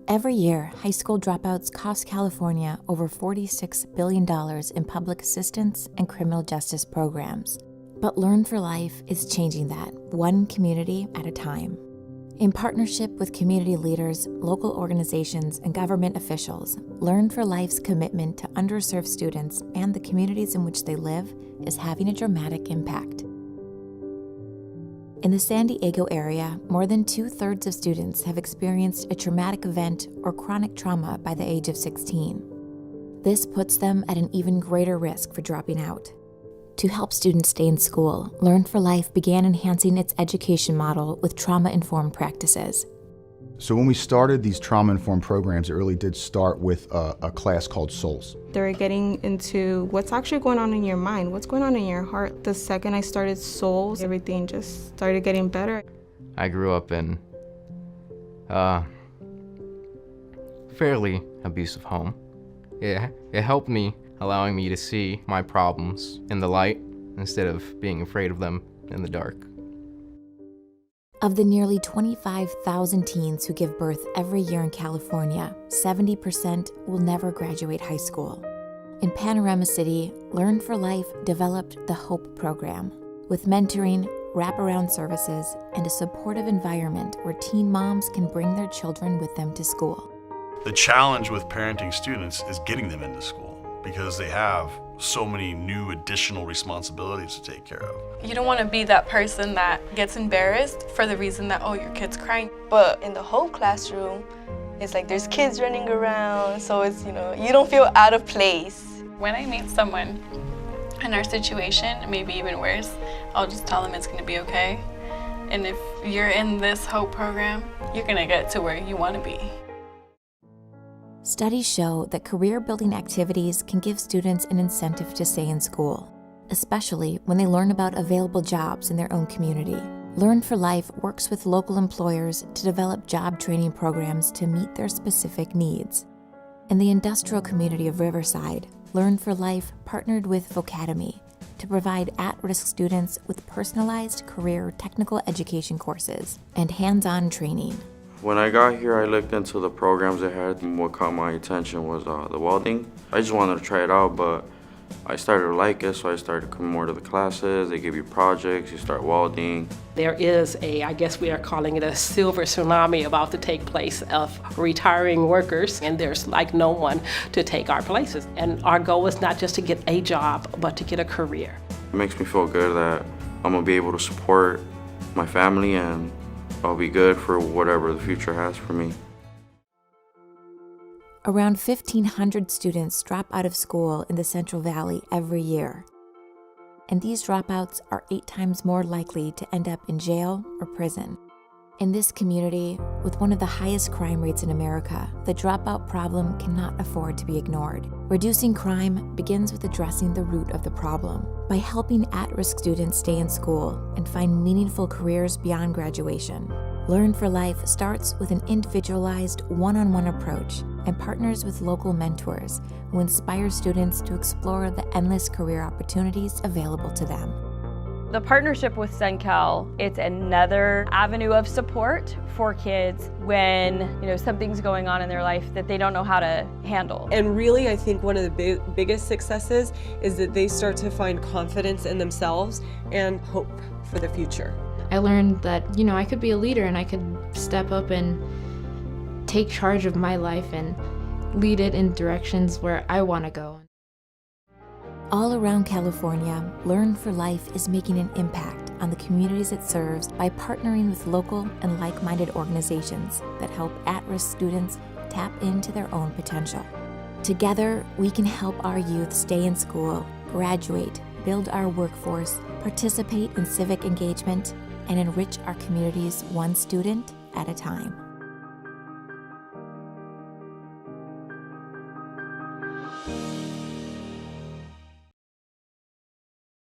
Every year, high school dropouts cost California over $46 billion in public assistance and criminal justice programs. But Learn for Life is changing that, one community at a time. In partnership with community leaders, local organizations, and government officials, Learn for Life's commitment to underserved students and the communities in which they live is having a dramatic impact. In the San Diego area, more than 2/3 of students have experienced a traumatic event or chronic trauma by the age of 16. This puts them at an even greater risk for dropping out. To help students stay in school, Learn for Life began enhancing its education model with trauma-informed practices. So when we started these trauma-informed programs, it really did start with a class called Souls. They're getting into what's actually going on in your mind, what's going on in your heart. The second I started Souls, everything just started getting better. I grew up in a fairly abusive home. It helped me, allowing me to see my problems in the light instead of being afraid of them in the dark. Of the nearly 25,000 teens who give birth every year in California, 70% will never graduate high school. In Panorama City, Learn for Life developed the HOPE program, with mentoring, wraparound services, and a supportive environment where teen moms can bring their children with them to school. The challenge with parenting students is getting them into school because they have so many new additional responsibilities to take care of. You don't want to be that person that gets embarrassed for the reason that, oh, your kid's crying. But in the whole classroom, it's like there's kids running around, so it's, you don't feel out of place. When I meet someone in our situation, maybe even worse, I'll just tell them it's going to be okay. And if you're in this HOPE program, you're going to get to where you want to be. Studies show that career-building activities can give students an incentive to stay in school, especially when they learn about available jobs in their own community. Learn for Life works with local employers to develop job training programs to meet their specific needs. In the industrial community of Riverside, Learn for Life partnered with Vocademy to provide at-risk students with personalized career technical education courses and hands-on training. When I got here, I looked into the programs they had, and what caught my attention was the welding. I just wanted to try it out, but I started to like it, so I started coming more to the classes. They give you projects, you start welding. There is I guess we are calling it a silver tsunami about to take place of retiring workers, and there's like no one to take our places. And our goal is not just to get a job, but to get a career. It makes me feel good that I'm gonna be able to support my family, and I'll be good for whatever the future has for me. Around 1,500 students drop out of school in the Central Valley every year. And these dropouts are 8 times more likely to end up in jail or prison. In this community, with one of the highest crime rates in America, the dropout problem cannot afford to be ignored. Reducing crime begins with addressing the root of the problem. By helping at-risk students stay in school and find meaningful careers beyond graduation, Learn for Life starts with an individualized, one-on-one approach and partners with local mentors who inspire students to explore the endless career opportunities available to them. The partnership with CenCal, it's another avenue of support for kids when something's going on in their life that they don't know how to handle. And really, I think one of the biggest successes is that they start to find confidence in themselves and hope for the future. I learned that, I could be a leader and I could step up and take charge of my life and lead it in directions where I want to go. All around California, Learn for Life is making an impact on the communities it serves by partnering with local and like-minded organizations that help at-risk students tap into their own potential. Together, we can help our youth stay in school, graduate, build our workforce, participate in civic engagement, and enrich our communities one student at a time.